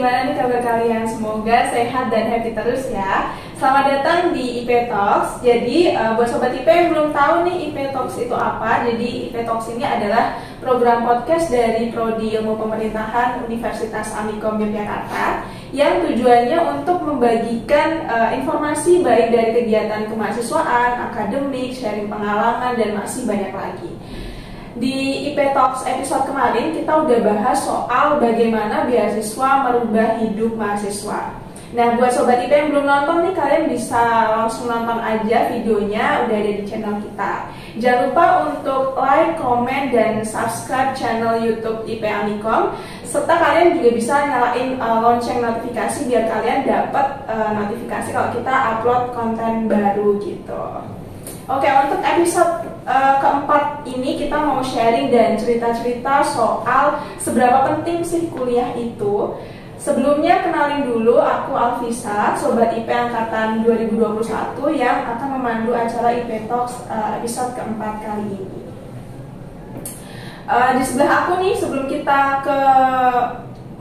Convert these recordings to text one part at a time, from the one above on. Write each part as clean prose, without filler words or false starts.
gimana nih kabar kalian? Semoga sehat dan happy terus ya. Selamat datang di IP Talks. Jadi buat sobat IP yang belum tahu nih IP Talks itu apa, jadi IP Talks ini adalah program podcast dari Prodi Ilmu Pemerintahan Universitas Amikom Yogyakarta yang tujuannya untuk membagikan informasi baik dari kegiatan kemahasiswaan, akademik, sharing pengalaman, dan masih banyak lagi. Di IP Talks episode kemarin kita udah bahas soal bagaimana beasiswa merubah hidup mahasiswa. Nah, buat sobat IP yang belum nonton nih, kalian bisa langsung nonton aja videonya, udah ada di channel kita. Jangan lupa untuk like, komen, dan subscribe channel YouTube IP Amikom, serta kalian juga bisa nyalain lonceng notifikasi biar kalian dapat notifikasi kalau kita upload konten baru gitu. Oke, untuk episode keempat ini kita mau sharing dan cerita-cerita soal seberapa penting sih kuliah itu. Sebelumnya kenalin dulu, aku Alvisa, Sobat IP Angkatan 2021 yang akan memandu acara IP Talks episode keempat kali ini. Di sebelah aku nih, sebelum kita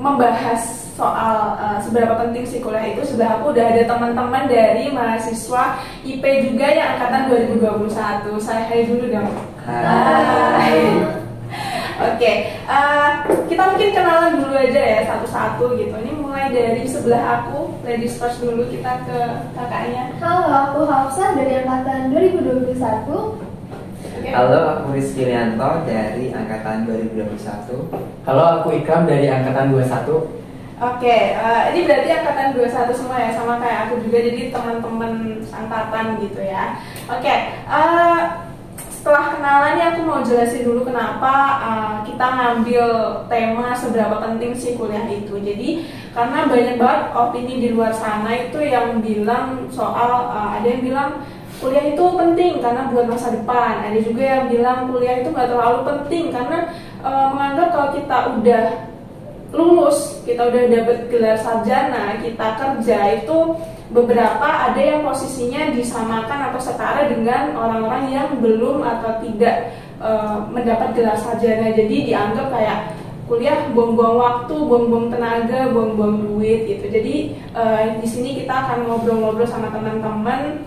membahas soal seberapa penting sih kuliah itu, sebelah aku udah ada teman-teman dari mahasiswa IP juga yang angkatan 2021. Saya hai dulu dong. Hai. Oke, kita mungkin kenalan dulu aja ya satu-satu gitu. Ini mulai dari sebelah aku, ladies first dulu, kita ke kakaknya. Halo, aku Hafsah dari angkatan 2021. Okay. Halo, aku Rizky Lianto dari angkatan 2021. Halo, aku Ikram dari angkatan 21. Oke, ini berarti angkatan 21 semua ya, sama kayak aku juga, jadi teman-teman angkatan gitu ya. Oke, setelah kenalan nih aku mau jelasin dulu kenapa kita ngambil tema seberapa penting sih kuliah itu. Jadi karena banyak banget opini di luar sana itu yang bilang soal, ada yang bilang kuliah itu penting karena buat masa depan. Ada juga yang bilang kuliah itu nggak terlalu penting karena menganggap kalau kita udah lulus, kita udah dapet gelar sarjana, kita kerja itu beberapa ada yang posisinya disamakan atau setara dengan orang-orang yang belum atau tidak mendapat gelar sarjana. Jadi dianggap kayak kuliah buang-buang waktu, buang-buang tenaga, buang-buang duit gitu. Jadi di sini kita akan ngobrol-ngobrol sama teman-teman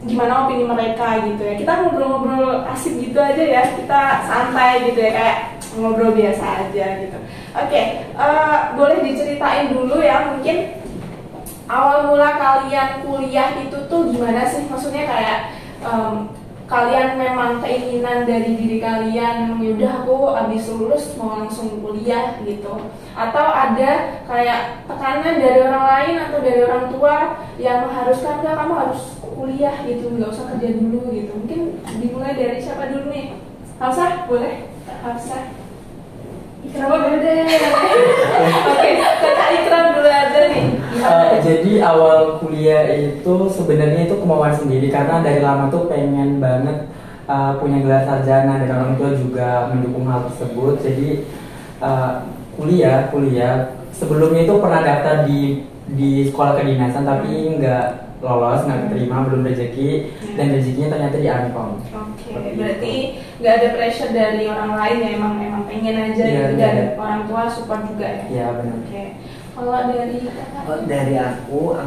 gimana opini mereka gitu ya. Kita ngobrol-ngobrol asik gitu aja ya, kita santai gitu ya, kayak ngobrol biasa aja gitu. Oke, boleh diceritain dulu ya mungkin awal mula kalian kuliah itu tuh gimana sih? Maksudnya kayak kalian memang keinginan dari diri kalian, yaudah aku abis lulus mau langsung kuliah gitu, atau ada kayak tekanan dari orang lain atau dari orang tua yang mengharuskan kamu harus kuliah gitu, nggak usah kerja dulu gitu. Mungkin dimulai dari siapa dulu nih? Hafsah, boleh? Hafsah. Ikram dulu deh. Oke, kakak Ikram dulu aja nih. Jadi awal kuliah itu sebenarnya itu kemauan sendiri karena dari lama tuh pengen banget punya gelar sarjana, dan orang tua juga mendukung hal tersebut. Jadi kuliah sebelumnya itu pernah daftar di sekolah kedinasan tapi nggak lolos, nggak diterima, belum rezeki, dan rezekinya ternyata di Amikom. Oke, berarti nggak ada pressure dari orang lain ya, emang pengen aja gitu, dan orang tua support juga ya. Iya benar. Oke, kalau dari kakak? Dari aku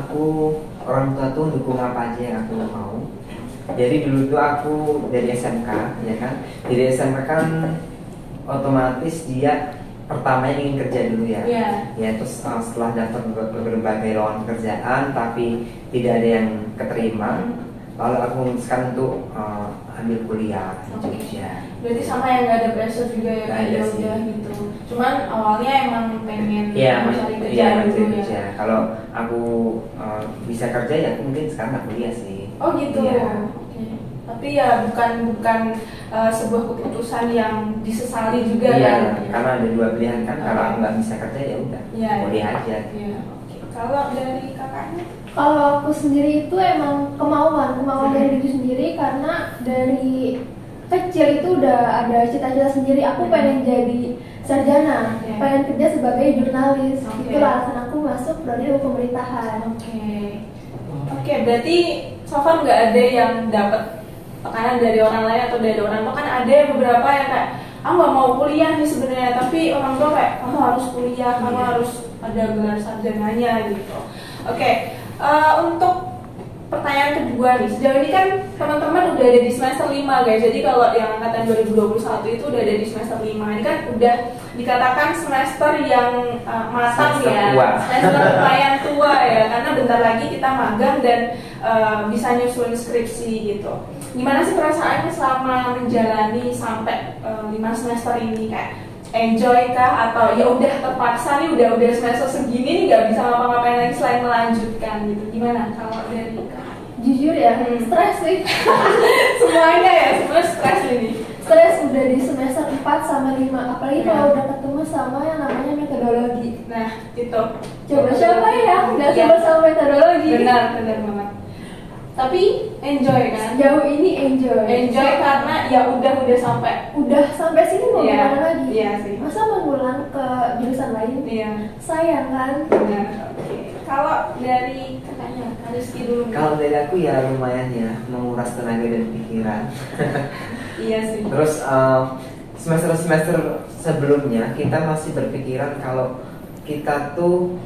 orang tua tuh dukung apa aja yang aku mau. Jadi dulu tuh aku dari SMK, ya kan. Dari SMK kan otomatis dia pertamanya ingin kerja dulu ya. Ya terus setelah daftar berbagai lowongan pekerjaan tapi tidak ada yang keterima, lalu aku memutuskan untuk ambil kuliah di Jogja. Berarti sama yang nggak ada pressure juga ya, kayak udah gitu. Cuman awalnya emang pengen mencari kerja dulu ya. Kalau aku bisa kerja ya mungkin sekarang nggak kuliah sih. Oh gitu. Ya. Oke. Tapi ya bukan sebuah keputusan yang disesali juga ya. kan? Karena ada dua pilihan kan. Kalau aku nggak bisa kerja ya udah kuliah aja. Iya. Oke. Kalau dari kakaknya? Kalau aku sendiri itu emang kemauan dari diri sendiri, karena dari kecil itu udah ada cita-cita sendiri. Aku pengen jadi sarjana, pengen kerja sebagai jurnalis. Itulah alasan aku masuk Prodi Ilmu Pemerintahan. Oke, berarti Sofan nggak ada yang dapat tekanan dari orang lain atau dari orang tua. Kan ada beberapa yang kayak aku nggak mau kuliah nih sebenarnya, tapi orang tua kayak kamu harus kuliah, kamu harus ada gelar sarjananya gitu. Oke, untuk pertanyaan kedua nih, sejauh ini kan teman-teman udah ada di semester 5 guys. Jadi kalau yang angkatan 2021 itu udah ada di semester 5. Ini kan udah dikatakan semester yang matang Semester ya, tua. semester lumayan tua ya, karena bentar lagi kita magang dan bisa nyusun skripsi gitu. Gimana sih perasaannya selama menjalani sampai 5 semester ini, kayak enjoy kah atau ya udah terpaksa nih udah semester segini nih nggak bisa ngapa-ngapain lagi selain melanjutkan gitu? Gimana kalau dari Kak? Jujur ya, stres sih. Semuanya ya, semua stres ini. Stres udah di semester 4 sama 5, apalagi Ya. kalau udah ketemu sama yang namanya metodologi. Nah itu Coba siapa yang nggak Ya. suka sama metodologi? benar banget. Tapi enjoy kan? Sejauh ini enjoy. Enjoy karena ya udah sampai. Udah sampai sini mau Iya, gimana lagi? iya sih. Masa mau ngulang ke jurusan lain? Iya. Sayang kan? Benar. Oke. Kalau dari kakaknya, Kak Rizky dulu. Kalau dari aku ya lumayan ya, menguras tenaga dan pikiran. Iya sih. Terus semester-semester sebelumnya kita masih berpikiran kalau kita tuh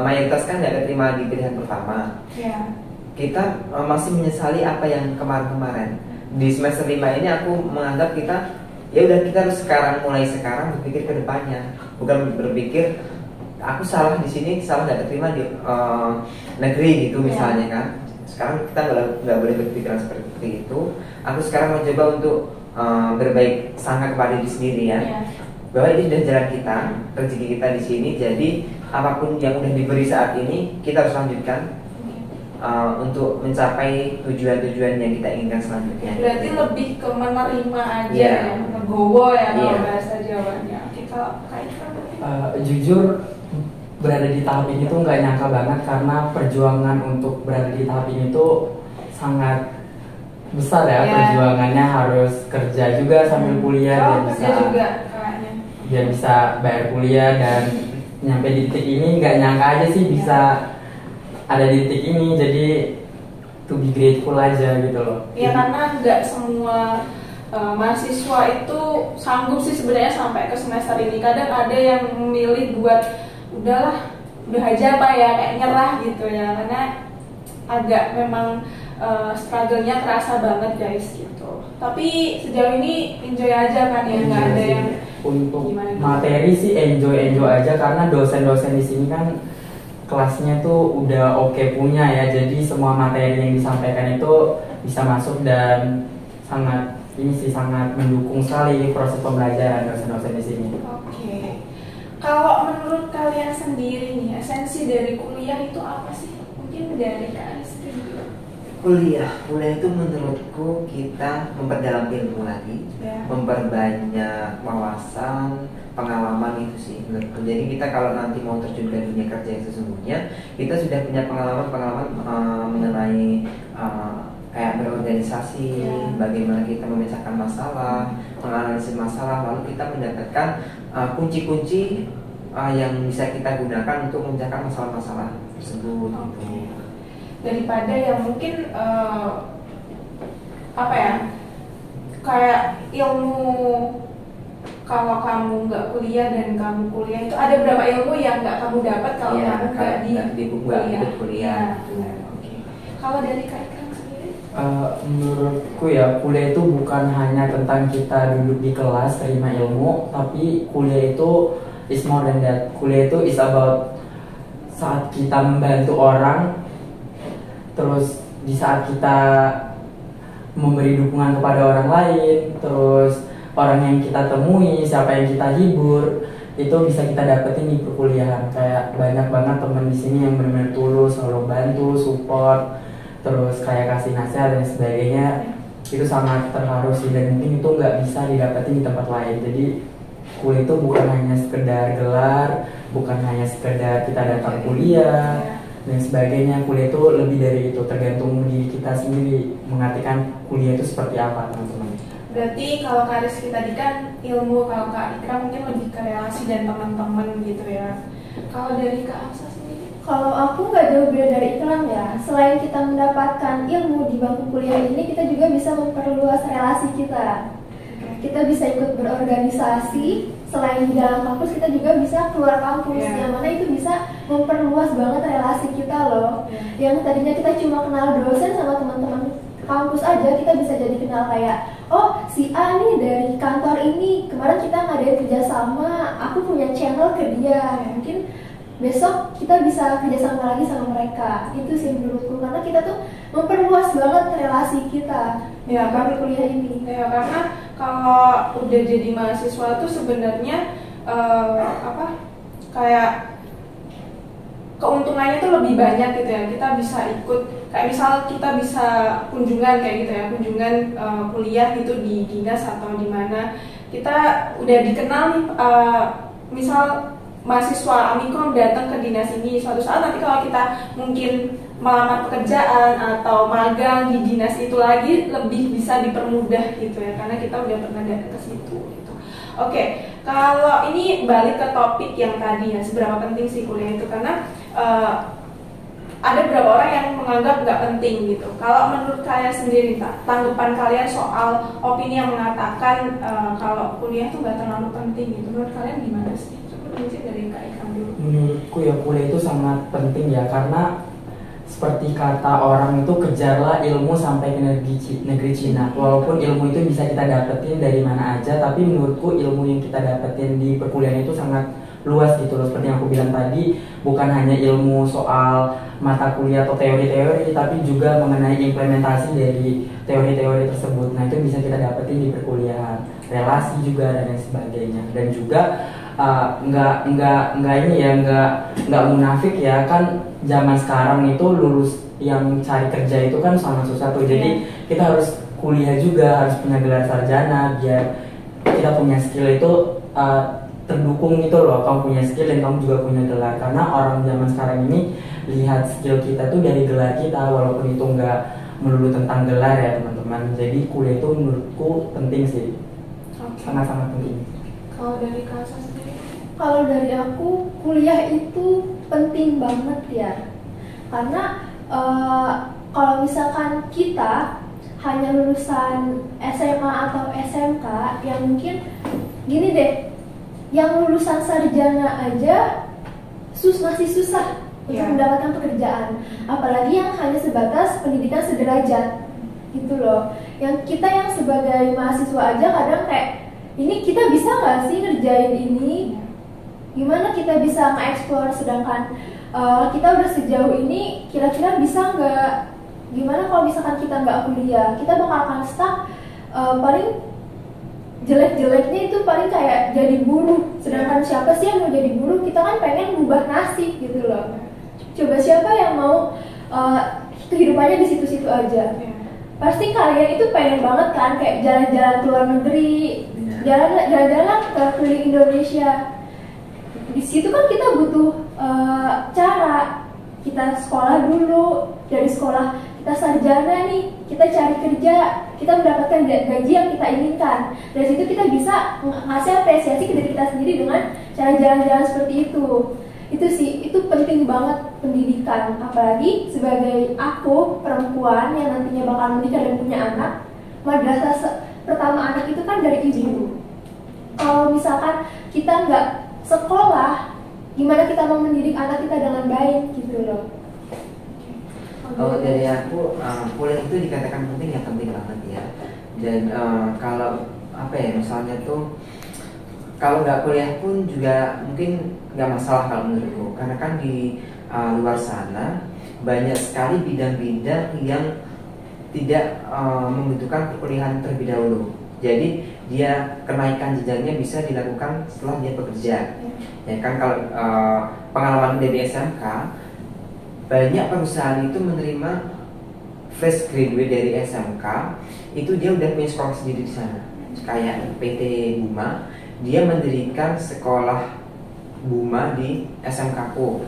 mayoritas kan nggak keterima di pilihan pertama. Iya. Kita masih menyesali apa yang kemarin-kemarin. Di semester 5 ini aku menganggap kita ya udah, kita harus mulai sekarang berpikir ke depannya, bukan berpikir aku salah di sini, salah nggak keterima di negeri gitu misalnya kan. Sekarang kita nggak boleh berpikiran seperti itu. Aku sekarang mencoba untuk berbaik sangka kepada diri sendiri ya, Iya. bahwa ini sudah jalan kita, rezeki kita di sini. Jadi apapun yang udah diberi saat ini kita harus lanjutkan untuk mencapai tujuan-tujuan yang kita inginkan selanjutnya. Berarti lebih ke menerima aja Iya. ya, legowo ya kalau Iya. bahasa Jawanya. Oke, kalau kaitkan Jujur berada di tahap ini tuh nggak nyangka banget, karena perjuangan untuk berada di tahap ini tuh sangat besar ya. Iya. Perjuangannya harus kerja juga sambil kuliah biar bisa kerja juga kakaknya. biar bisa bayar kuliah, dan nyampe di titik ini nggak nyangka aja sih bisa ada di titik ini. Jadi to be grateful aja gitu loh. Ya karena nggak semua mahasiswa itu sanggup sih sebenarnya sampai ke semester ini. Kadang ada yang memilih buat udah aja apa ya, kayak nyerah gitu ya, karena agak memang struggle-nya terasa banget guys gitu. Tapi sejauh ini enjoy aja kan ya, nggak ada yang Untuk gimana? materi sih enjoy aja, karena dosen-dosen di sini kan kelasnya tuh udah oke punya ya. Jadi semua materi yang disampaikan itu bisa masuk, dan sangat sangat mendukung sekali proses pembelajaran dosen-dosen di sini. Oke. Kalau menurut kalian sendiri nih, esensi dari kuliah itu apa sih? Mungkin dari Kak Rizky dulu. Kuliah itu menurutku kita memperdalam ilmu lagi, Ya. memperbanyak wawasan, pengalaman itu sih menurutku. Jadi kita kalau nanti mau terjun ke dunia kerja yang sesungguhnya, kita sudah punya pengalaman mengenai kayak berorganisasi, Ya. bagaimana kita memecahkan masalah, menganalisis masalah, lalu kita mendapatkan kunci-kunci yang bisa kita gunakan untuk memecahkan masalah-masalah tersebut. Oke. Daripada yang mungkin apa ya, kayak ilmu, kalau kamu nggak kuliah dan kamu kuliah itu ada berapa ilmu yang nggak kamu dapat kalau Iya, kamu nggak di nggak ikut kuliah. Ya, benar. Oke. Kalau dari Kak Ikram sendiri? Menurutku ya, kuliah itu bukan hanya tentang kita duduk di kelas terima ilmu, tapi kuliah itu is more than that. Kuliah itu is about saat kita membantu orang, terus di saat kita memberi dukungan kepada orang lain, terus orang yang kita temui, siapa yang kita hibur, itu bisa kita dapetin di perkuliahan. Kayak banyak banget teman di sini yang benar-benar tulus, selalu bantu, support, terus kayak kasih nasihat dan sebagainya. Itu sangat terharu sih, dan mungkin itu nggak bisa didapetin di tempat lain. Jadi kuliah itu bukan hanya sekedar gelar, bukan hanya sekedar kita datang kuliah dan sebagainya. Kuliah itu lebih dari itu, tergantung diri kita sendiri mengartikan kuliah itu seperti apa, teman-teman. Berarti kalau Kak Rizky tadi kan ilmu, kalau Kak Ikram mungkin lebih ke relasi dan teman-teman gitu ya. Kalau dari Kak Aksa sendiri? Kalau aku nggak jauh beda dari Ikram ya. Selain kita mendapatkan ilmu di bangku kuliah ini, kita juga bisa memperluas relasi kita. Kita bisa ikut berorganisasi, selain di dalam kampus kita juga bisa keluar kampus, yang mana itu bisa memperluas banget relasi kita loh. Yang tadinya kita cuma kenal dosen sama teman-teman kampus aja, kita bisa jadi kenal kayak, oh si A nih dari kantor ini, kemarin kita ngadain kerjasama, aku punya channel ke dia, mungkin besok kita bisa kerjasama lagi sama mereka. Itu sih menurutku, karena kita tuh memperluas banget relasi kita pada kuliah ini. Ya, karena kalau udah jadi mahasiswa tuh sebenarnya kayak keuntungannya tuh lebih banyak gitu ya. Kita bisa ikut, kayak misal kita bisa kunjungan kayak gitu ya, kunjungan kuliah gitu di dinas atau di mana. Kita udah dikenal nih, misal mahasiswa Amikom datang ke dinas ini, suatu saat nanti kalau kita mungkin melamar pekerjaan atau magang di dinas itu lagi lebih bisa dipermudah gitu ya, karena kita udah pernah datang ke situ gitu. Oke, kalau ini balik ke topik yang tadi ya, seberapa penting sih kuliah itu, karena ada beberapa orang yang menganggap nggak penting gitu. Kalau menurut kalian sendiri, tanggapan kalian soal opini yang mengatakan kalau kuliah itu nggak terlalu penting gitu, menurut kalian gimana sih? Mungkin dari Kak Ikram dulu. Menurutku ya kuliah itu sangat penting ya, karena seperti kata orang itu, kejarlah ilmu sampai ke negeri Cina. Walaupun ilmu itu bisa kita dapetin dari mana aja, tapi menurutku ilmu yang kita dapetin di perkuliahan itu sangat luas gitu loh. Seperti yang aku bilang tadi, bukan hanya ilmu soal mata kuliah atau teori-teori, tapi juga mengenai implementasi dari teori-teori tersebut. Nah, itu bisa kita dapetin di perkuliahan, relasi juga dan lain sebagainya. Dan juga nggak munafik ya, kan zaman sekarang itu lulus yang cari kerja itu kan sangat susah tuh. Jadi kita harus kuliah juga, harus punya gelar sarjana biar kita punya skill itu terdukung gitu loh. Kamu punya skill dan kamu juga punya gelar, karena orang zaman sekarang ini lihat skill kita tuh dari gelar kita, walaupun itu nggak melulu tentang gelar ya teman-teman. Jadi kuliah itu menurutku penting sih, sangat-sangat penting. Kalau dari Kasa sendiri? Kalau dari aku, kuliah itu penting banget ya, karena kalau misalkan kita hanya lulusan SMA atau SMK, yang mungkin gini deh, yang lulusan sarjana aja masih susah untuk mendapatkan pekerjaan, apalagi yang hanya sebatas pendidikan sederajat gitu loh. Yang kita yang sebagai mahasiswa aja kadang kayak, ini kita bisa nggak sih ngerjain ini? Gimana kita bisa nge-explore, sedangkan kita udah sejauh ini, kira-kira bisa nggak? Gimana kalau misalkan kita nggak kuliah? Kita bakal akan stuck, paling jelek-jeleknya itu paling kayak jadi buruh. Sedangkan siapa sih yang mau jadi buruh? Kita kan pengen ngubah nasib gitu loh. Coba siapa yang mau kehidupannya di situ-situ aja? Pasti kalian itu pengen banget kan kayak jalan-jalan ke luar negeri, jalan-jalan ke keliling Indonesia. Di situ kan kita butuh cara. Kita sekolah dulu, dari sekolah kita sarjana nih, kita cari kerja, kita mendapatkan gaji yang kita inginkan. Dari situ kita bisa ngasih apresiasi ke diri kita sendiri dengan cara jalan-jalan seperti itu. Itu sih, itu penting banget pendidikan. Apalagi sebagai aku perempuan yang nantinya bakal menikah dan punya anak, madrasah pertama anak itu kan dari ibu. Kalau misalkan kita nggak sekolah, gimana kita mau mendidik anak kita dengan baik gitu loh. Kalau dari aku, kuliah itu dikatakan penting ya penting banget ya. Dan kalau apa ya, misalnya tuh kalau nggak kuliah pun juga mungkin nggak masalah kalau menurutku, karena kan di luar sana banyak sekali bidang-bidang yang tidak membutuhkan perkuliahan terlebih dahulu. Jadi dia kenaikan jenjangnya bisa dilakukan setelah dia bekerja. Ya kan, kalau pengalaman dari SMK, banyak perusahaan itu menerima fresh graduate dari SMK, itu dia udah punya sekolah sendiri di sana. Kayak PT Buma, dia mendirikan sekolah Buma di SMK-ku.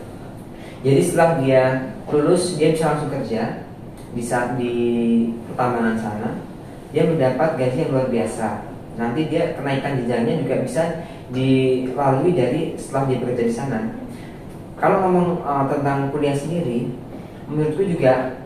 Jadi setelah dia lulus, dia bisa langsung kerja di saat di pertambangan sana. Dia mendapat gaji yang luar biasa. Nanti dia kenaikan jenjangnya juga bisa dilalui dari setelah dia bekerja di sana. Kalau ngomong tentang kuliah sendiri, menurutku juga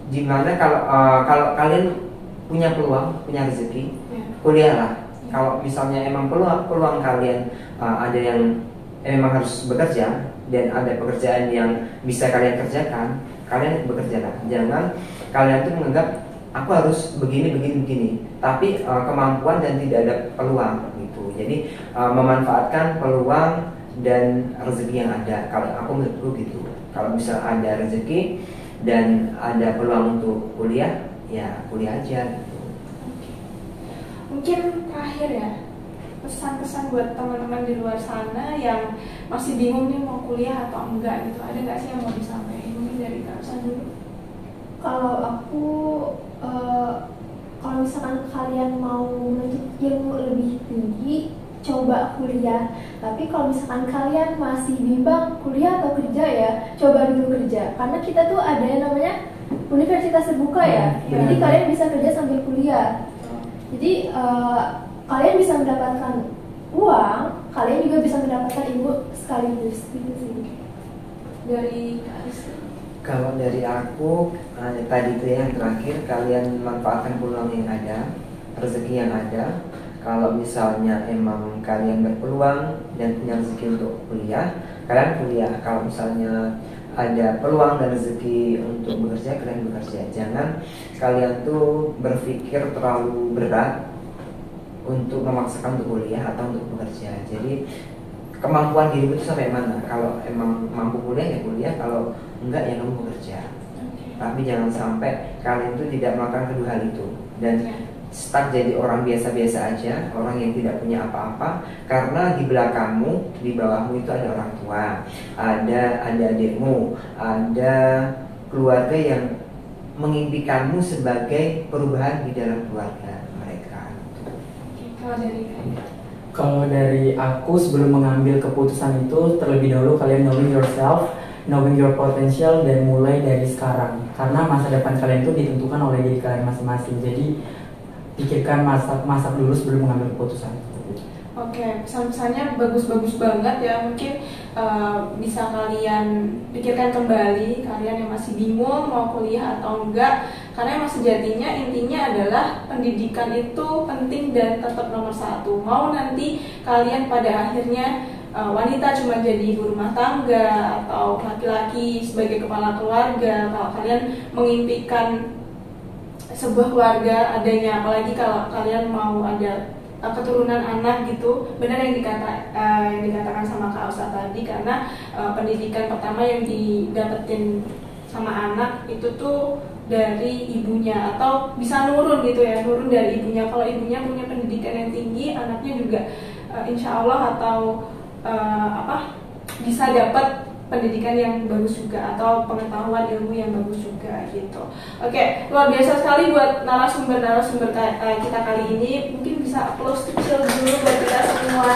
gimana kalau kalian punya peluang, punya rezeki, kuliahlah. Kalau misalnya emang peluang kalian ada yang emang harus bekerja dan ada pekerjaan yang bisa kalian kerjakan, kalian bekerjalah. Jangan kalian tuh menganggap aku harus begini, tapi kemampuan dan tidak ada peluang gitu. Jadi memanfaatkan peluang dan rezeki yang ada. Kalau aku menurutku gitu. Kalau bisa ada rezeki dan ada peluang untuk kuliah, ya kuliah aja gitu. Mungkin terakhir ya, pesan-pesan buat teman-teman di luar sana yang masih bingung nih mau kuliah atau enggak gitu. Ada nggak sih yang mau disampaikan? Mungkin dari Kak Usan dulu. Kalau aku, kalau misalkan kalian mau menuntut ilmu lebih tinggi, coba kuliah. Tapi kalau misalkan kalian masih bimbang kuliah atau kerja ya, coba dulu kerja. Karena kita tuh ada yang namanya universitas terbuka ya. Jadi kalian bisa kerja sambil kuliah. Jadi kalian bisa mendapatkan uang, kalian juga bisa mendapatkan ilmu sekaligus. Gitu sih. Dari Kak Rizky. Kalau dari aku tadi itu yang terakhir, kalian manfaatkan peluang yang ada, rezeki yang ada. Kalau misalnya emang kalian berpeluang dan punya rezeki untuk kuliah, kalian kuliah. Kalau misalnya ada peluang dan rezeki untuk bekerja, kalian bekerja. Jangan kalian tuh berpikir terlalu berat untuk memaksakan untuk kuliah atau untuk bekerja. Jadi kemampuan dirimu itu sampai mana? Kalau emang mampu kuliah ya kuliah, kalau enggak ya kamu bekerja. Tapi jangan sampai kalian itu tidak melakukan kedua hal itu dan stuck jadi orang biasa-biasa aja, orang yang tidak punya apa-apa. Karena di belakangmu, di bawahmu itu ada orang tua, ada adikmu, ada keluarga yang mengimpikanmu sebagai perubahan di dalam keluarga mereka. Kalau dari Kalau dari aku, sebelum mengambil keputusan itu, terlebih dahulu kalian knowing yourself, knowing your potential, dan mulai dari sekarang. Karena masa depan kalian itu ditentukan oleh diri kalian masing-masing. Jadi pikirkan masak dulu sebelum mengambil keputusan. Oke, pesan-pesannya bagus-bagus banget ya. Mungkin bisa kalian pikirkan kembali, kalian yang masih bingung mau kuliah atau enggak. Karena emang sejatinya intinya adalah pendidikan itu penting dan tetap nomor satu. Mau nanti kalian pada akhirnya wanita cuma jadi ibu rumah tangga atau laki-laki sebagai kepala keluarga, kalau kalian mengimpikan sebuah keluarga adanya, apalagi kalau kalian mau ada keturunan anak gitu, benar yang dikatakan sama Kak Usa tadi, karena pendidikan pertama yang didapetin sama anak itu tuh dari ibunya, atau bisa nurun gitu ya, nurun dari ibunya. Kalau ibunya punya pendidikan yang tinggi, anaknya juga insya Allah atau bisa dapat pendidikan yang bagus juga atau pengetahuan ilmu yang bagus juga gitu. Oke, luar biasa sekali buat narasumber kita kali ini. Mungkin bisa close kecil dulu buat kita semua.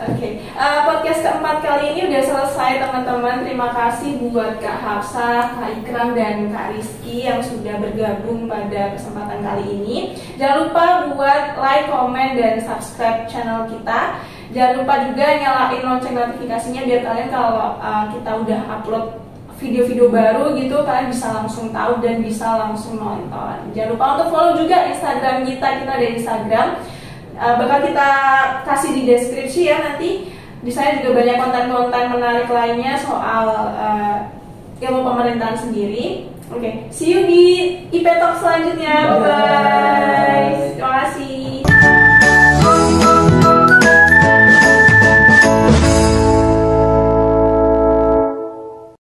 Oke, podcast keempat kali ini udah selesai teman-teman. Terima kasih buat Kak Hafsah, Kak Ikram, dan Kak Rizky yang sudah bergabung pada kesempatan kali ini. Jangan lupa buat like, comment, dan subscribe channel kita. Jangan lupa juga nyalain lonceng notifikasinya biar kalian kalau kita udah upload video-video baru gitu, kalian bisa langsung tahu dan bisa langsung nonton. Jangan lupa untuk follow juga Instagram kita ada Instagram. Bakal kita kasih di deskripsi ya nanti. Di sana juga banyak konten-konten menarik lainnya soal ilmu pemerintahan sendiri. Oke, see you di IP Talk selanjutnya. Bye. Terima kasih.